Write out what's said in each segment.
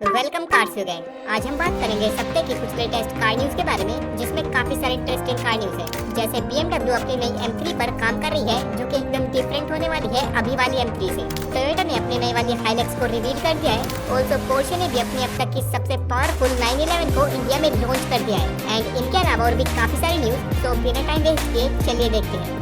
Welcome cars you gang. आज हम बात करेंगे इस हफ्ते की कुछ लेटेस्ट कार न्यूज के बारे में, जिसमें काफी सारे इंटरेस्टिंग कार न्यूज है। जैसे BMW अपनी नई M3 पर काम कर रही है, जो कि एकदम डिफरेंट होने वाली है अभी वाली M3 से। टोयोटा ने अपनी नई वाली हाइलक्स को रिवील कर दिया है। ऑल्सो पोर्शे ने भी अपनी अब तक की सबसे पावरफुल 911 को इंडिया में लॉन्च कर दिया है। एंड इनके अलावा और भी काफी सारी न्यूज, तो बिना टाइम वेस्ट किए चलिए देखते हैं।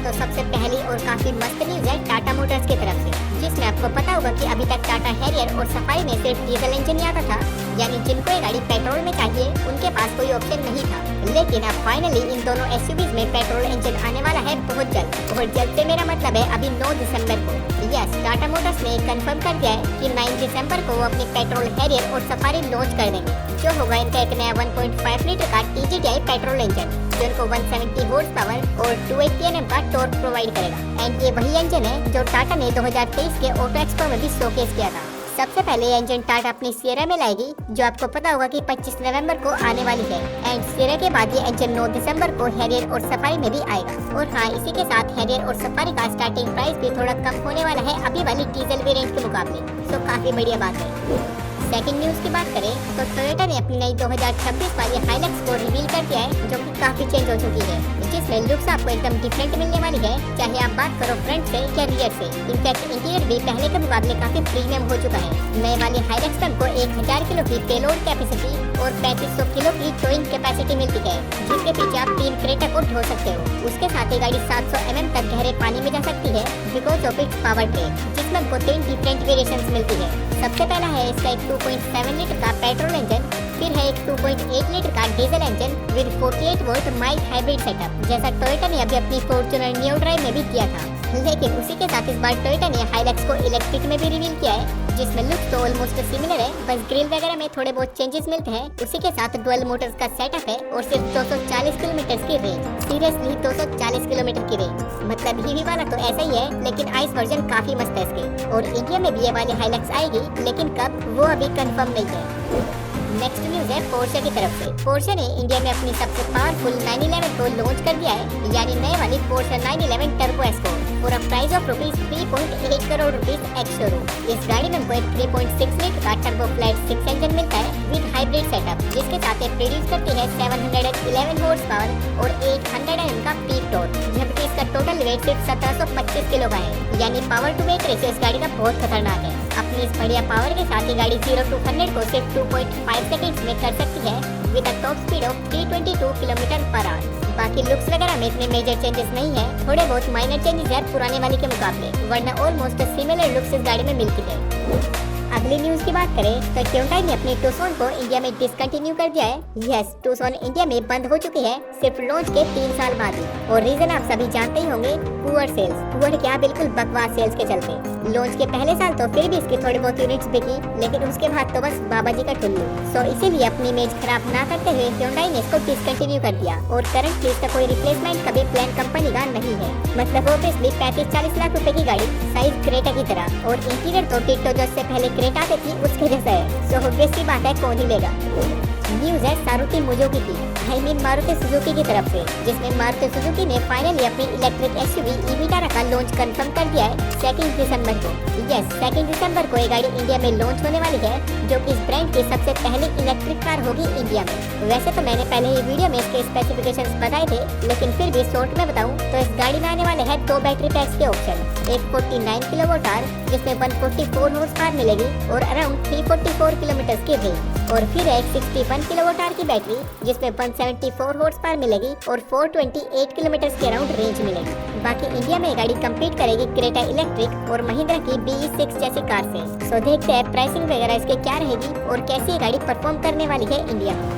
तो सबसे पहली और काफी मस्त न्यूज है टाटा मोटर्स की तरफ से, जिसमें आपको पता होगा कि अभी तक टाटा हैरियर और सफारी में सिर्फ डीजल इंजन ही आता था, यानी जिनको ये गाड़ी पेट्रोल में चाहिए उनके पास कोई ऑप्शन नहीं था। लेकिन अब फाइनली इन दोनों एसयूवीज में पेट्रोल इंजन आने वाला है बहुत जल्द। और जल्द से मेरा मतलब है अभी 9 दिसंबर को। यस, टाटा मोटर्स ने कंफर्म कर दिया है कि 9 दिसंबर को वो अपनी पेट्रोल हैरियर और सफारी लॉन्च कर देंगे, जो होगा इनका एक नया 1.5 लीटर का TGDI पेट्रोल इंजन, जो इनको 170 हॉर्स पावर और 280 Nm का टॉर्क प्रोवाइड करेगा। एंड ये वही इंजन है जो टाटा ने 2023 के ऑटो एक्सपो में भी शोकेस किया था। सबसे पहले ये इंजन टाटा अपनी सियरा में लाएगी, जो आपको पता होगा कि 25 नवंबर को आने वाली है। एंड सियरा के बाद ये इंजन 9 दिसंबर को हैरियर और सफारी में भी आएगा। और हाँ, इसी के साथ हैरियर और सफारी का स्टार्टिंग प्राइस भी थोड़ा कम होने वाला है अभी वाली डीजल वेरिएंट के मुकाबले। सो काफी बढ़िया बात है। सेकंड न्यूज की बात करें तो टोयोटा ने अपनी नई 2026 वाली हाइलक्स को रिवील कर दिया है, जो कि काफी चेंज हो चुकी है, जिसमें लुक्स आपको एकदम डिफरेंट मिलने वाली है, चाहे आप बात करो फ्रंट से या रियर से। इनफैक्ट इंटीरियर भी पहले के मुकाबले काफी प्रीमियम हो चुका है। नए वाली हाइलक्स में आपको 1000 किलो की पेलोड कैपेसिटी और 3500 किलो की टोइंग कैपेसिटी मिलती है, जिसके पीछे आप 3 क्रेटा को ढो सकते हो। उसके साथ ही गाड़ी 700 mm तक गहरे पानी में जा सकती है because of its power train, जिसमें आपको 3 डिफरेंट वेरिएशंस मिलती है। सबसे पहला है इसका एक 2.7 लीटर का पेट्रोल इंजन, फिर है एक 2.8 लीटर का diesel engine with 48 volt mild hybrid setup, जैसा टोयोटा ने अभी अपनी फॉर्च्यूनर न्यू ड्राइव में भी किया था। लेकिन उसी के साथ इस बार टोयोटा ने हाइलक्स को इलेक्ट्रिक में भी रिवील किया है, जिसमें लुक तो ऑलमोस्ट सिमिलर है, बस ग्रिल वगैरह में थोड़े बहुत चेंजेस मिलते हैं। उसी के साथ डुअल मोटर्स का सेटअप है और सिर्फ 240 किलोमीटर की रेंज। सीरियसली 240 किलोमीटर की रेंज, मतलब ईवी वाला तो ऐसा ही है, लेकिन आइस वर्जन काफी मस्त है इसके। और इंडिया में भी ये वाली हाइलक्स आएगी, लेकिन कब वो अभी कंफर्म नहीं है। नेक्स्ट न्यूज है पोर्शे की तरफ से। पोर्शे ने इंडिया में अपनी सबसे पावरफुल 911 को लॉन्च कर दिया है, यानी नए वाली Porsche 911 turbo esport for a price of ₹3.8 crore ex showroom. इस गाड़ी में आपको एक 3.6 लीटर का टर्बो फ्लैट 6 इंजन मिलता है विद हाइब्रिड सेटअप, जिसके साथ ये प्रोड्यूस करती है 711 हॉर्स पावर और 800 Nm का पीक टॉर्क, जबकि इसका टोटल वेट सिर्फ 1725 किलो का है। यानी पावर टू वेट रेशियो इस गाड़ी का बहुत खतरनाक है। अपनी इस बढ़िया पावर के साथ ही गाड़ी 0 to 100 को सिर्फ 2.5 सेकंड्स में कर सकती है with a top speed of 322 kilometre per hour. बाकी लुक्स वगैरह में इतने मेजर चेंजेस नहीं है, थोड़े बहुत माइनर चेंजेस है पुराने वाली के मुकाबले, वरना ऑलमोस्ट सिमिलर लुक्स इस गाड़ी में मिलती है। अगली न्यूज की बात करें तो Hyundai ने अपनी टूसॉन को इंडिया में डिसकंटिन्यू कर दिया है। यस, टूसॉन इंडिया में बंद हो चुकी है सिर्फ लॉन्च के 3 साल बाद ही, और रीजन आप सभी जानते ही होंगे, पुअर सेल्स। पुअर क्या, बिल्कुल बकवास सेल्स के चलते। लॉन्च के पहले साल तो फिर भी इसकी थोड़ी बहुत यूनिट्स बिकी, लेकिन उसके बाद तो बस बाबा जी का टुल्लू। सो इसीलिए अपनी इमेज खराब ना करते हुए Hyundai ने इसको डिसकंटिन्यू कर दिया, और करंटली इसका कोई रिप्लेसमेंट का भी प्लान कंपनी का नहीं है। मतलब ऑब्वियसली 35-40 लाख रुपए की गाड़ी साइज क्रेटा की तरह, और इंटीरियर तो टिटो जो इससे पहले क्रेटा आती थी उसके जैसा है। सो ऑब्वियस सी बात है, कौन ही लेगा। न्यूज है मारुति सुजुकी की, आई मीन मारुति सुजुकी की तरफ से, जिसमें मारुति सुजुकी ने फाइनली अपनी इलेक्ट्रिक एसयूवी ई-विटारा का लॉन्च कंफर्म कर दिया है 2 दिसंबर को। यस, 2 दिसंबर को ये गाड़ी इंडिया में लॉन्च होने वाली है, जो कि इस ब्रांड की सबसे पहली इलेक्ट्रिक कार होगी इंडिया में। वैसे तो मैंने पहले ही वीडियो में इसके स्पेसिफिकेशंस बताए थे, लेकिन फिर भी शॉर्ट में बताऊं तो इस गाड़ी में आने वाले हैं 2 बैटरी पैक्स के ऑप्शन, एक 49 किलोवाट आवर जिसमें 144 हॉर्स पावर मिलेगी और अराउंड 344 किलोमीटर की रेंज, और फिर एक 61 किलोवाट आवर की बैटरी जिसमें 174 हॉर्स पावर मिलेगी और 428 किलोमीटर के अराउंड रेंज मिलेगी। बाकी इंडिया में गाड़ी कम्पीट करेगी क्रेटा इलेक्ट्रिक और महिंद्रा की BE6 जैसी कार से। सो देखते हैं प्राइसिंग वगैरह इसके क्या रहेगी और कैसी ये गाड़ी परफॉर्म करने वाली है इंडिया में।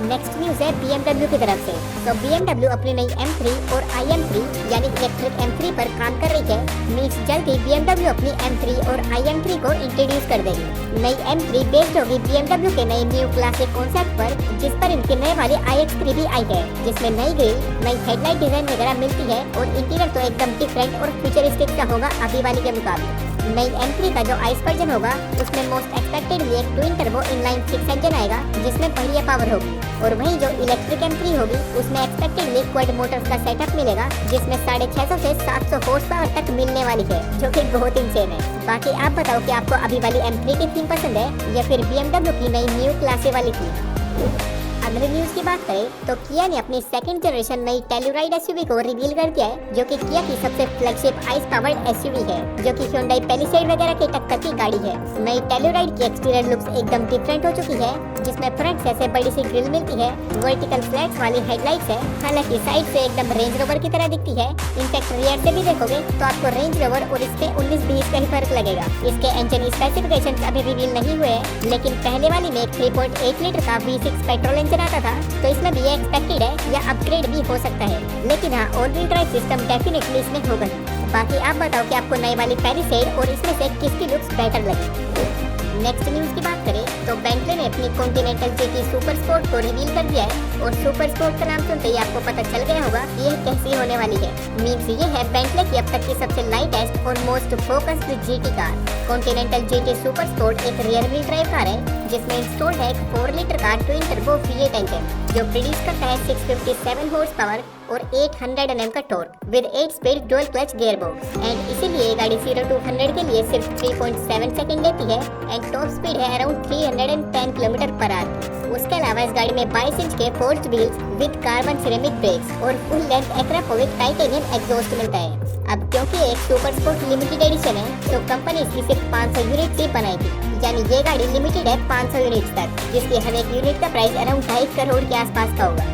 नेक्स्ट न्यूज है BMW की तरफ से। तो BMW अपनी नई M3 और iM3 यानी इलेक्ट्रिक M3 पर काम कर रही है। मीन्स जल्द ही BMW अपनी M3 और iM3 को इंट्रोड्यूस कर देगी। नई M3 बेस्ड होगी BMW के नए न्यू क्लासिक कॉन्सेप्ट पर, जिस पर इनके नए वाले iX3 भी आई है, जिसमें नई ग्रिल, नई हेडलाइट डिजाइन वगैरह मिलती है, और इंटीरियर तो एकदम डिफरेंट और फ्यूचरिस्टिक सा होगा अभी वाली के मुकाबले। नई M3 का जो आइस वर्जन होगा उसमें मोस्ट एक्सपेक्टेडली एक ट्विन टर्बो इनलाइन 6 इंजन आएगा जिसमें बढ़िया पावर होगी। और वहीं जो इलेक्ट्रिक M3 होगी उसमें एक्सपेक्टेडली क्वाड मोटर्स का सेटअप मिलेगा जिसमें 650 से 700 हॉर्स पावर तक मिलने वाली है, जो कि बहुत इंसेन है। बाकी आप बताओ कि आपको अभी वाली M3 की थीम पसंद है या फिर BMW की नई न्यू क्लासे वाली थीम। अगले न्यूज की बात करें तो किया ने अपनी सेकंड जनरेशन नई टेल्यूराइड एसयूवी को रिवील कर दिया है, जो कि किया की सबसे फ्लैगशिप आइस पावर्ड एसयूवी है, जो कि Hyundai Palisade वगैरह के टक्कर की गाड़ी है। नई टेल्यूराइड की एक्सटीरियर लुक्स एकदम डिफरेंट हो चुकी है, जिसमें फ्रंट से ऐसे बड़ी सी ग्रिल मिलती है, वर्टिकल फ्लैट्स वाली हेडलाइट्स है, हालांकि साइड से एकदम रेंज रोवर की तरह दिखती है। इनफैक्ट रियर से भी देखोगे तो आपको रेंज रोवर और इसके 19-20 का ही फर्क लगेगा। इसके इंजन स्पेसिफिकेशंस अभी रिवील नहीं हुए हैं, लेकिन पहले वाली में 3.8 लीटर का V6 पेट्रोल इंजन आता था, तो इसमें भी ये एक्सपेक्टेड है या अपग्रेड भी हो सकता है। लेकिन हाँ, all wheel drive system definitely इसमें होगा। बाकी आप बताओ कि आपको नई वाली पैलिसेड और इसमें से किसकी लुक्स बेटर लगी। नेक्स्ट न्यूज की बात करें तो बेंटले ने अपनी कॉन्टिनेंटल GT सुपर स्पोर्ट को रिवील कर दिया है, और सुपर स्पोर्ट का नाम सुनते ही आपको पता चल गया होगा कि यह कैसी होने वाली है। मीन्स ये है बेंटले की अब तक की सबसे लाइटेस्ट और most focused GT car. Continental GT super sport एक रियर व्हील ड्राइव कार है जिसमें इंस्टॉल्ड है एक 4 लीटर का ट्विन टर्बो V8 इंजन, जो प्रोड्यूस करता है 657 हॉर्स पावर और 800 Nm का torque with 8 speed dual clutch gearbox. And इसीलिए ये गाड़ी 0 to 100 के लिए सिर्फ 3.7 सेकंड लेती है, एंड टॉप स्पीड है अराउंड 310 km/h। उसके अलावा इस गाड़ी में 22 इंच के forged wheels with carbon ceramic brakes और full length Akrapovic titanium exhaust मिलता है। अब क्योंकि एक सुपर स्पोर्ट लिमिटेड एडिशन है, तो कंपनी इसकी सिर्फ 500 यूनिट ही बनाएगी, यानी ये गाड़ी लिमिटेड है 500 यूनिट तक, जिसकी हर एक यूनिट का प्राइस अराउंड 2.5 करोड़ के आसपास का होगा।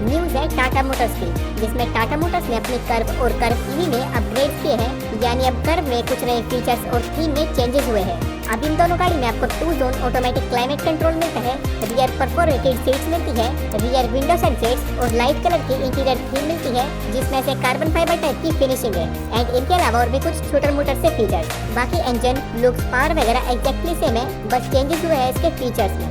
न्यूज है टाटा मोटर्स की, जिसमें टाटा मोटर्स ने अपनी कर्व और कर्व ईवी में अपग्रेड किए हैं, यानी अब कर्व में कुछ नए फीचर्स और थीम में चेंजेस हुए हैं। अब इन दोनों गाड़ी में आपको 2 जोन ऑटोमेटिक क्लाइमेट कंट्रोल मिलता है, रियर परफोरेटेड सीट्स मिलती है, रियर विंडो सनसेट्स और लाइट कलर की इंटीरियर थीम मिलती है, जिसमें से कार्बन फाइबर टाइप की फिनिशिंग है। एंड इनके अलावा और भी कुछ छोटे मोटर से फीचर्स। बाकी इंजन लुक्स पावर वगैरह एग्जैक्टली सेम है, बस चेंजेस हुए हैं इसके फीचर्स में।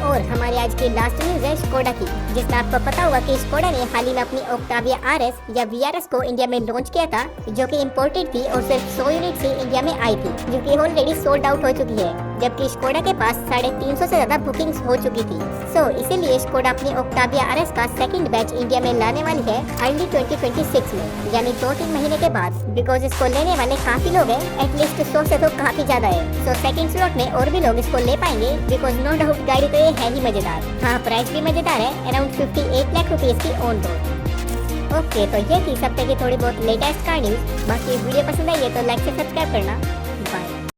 और हमारी आज की लास्ट न्यूज है स्कोडा की, जिसमें आपको पता होगा कि स्कोडा ने हाल ही में अपनी ओक्टाविया RS या VRS को इंडिया में लॉन्च किया था, जो कि इंपोर्टेड थी और सिर्फ 100 यूनिट ही इंडिया में आई थी, जो कि ऑलरेडी सोल्ड आउट हो चुकी है, जबकि स्कोडा के पास 350 से ज्यादा बुकिंग्स हो चुकी थी। सो इसीलिए स्कोडा अपनी ओक्टाविया RS का सेकंड बैच इंडिया में लाने वाली है अर्ली 2026 में, यानी 2-3 महीने के बाद। बिकॉज इसको लेने वाले काफी लोग हैं, एटलीस्ट 100 से तो काफी ज्यादा है। सो सेकंड स्लॉट में और भी लोग इसको ले पाएंगे, बिकॉज नो डाउट गाड़ी तो ये है ही मजेदार। हाँ, प्राइस भी मजेदार है, अराउंड 58 लाख रुपीज की ऑन रोड। ओके, तो ये थी इस हफ्ते की थोड़ी बहुत लेटेस्ट कार न्यूज। बाकी वीडियो पसंद आई है तो लाइक से सब्सक्राइब करना।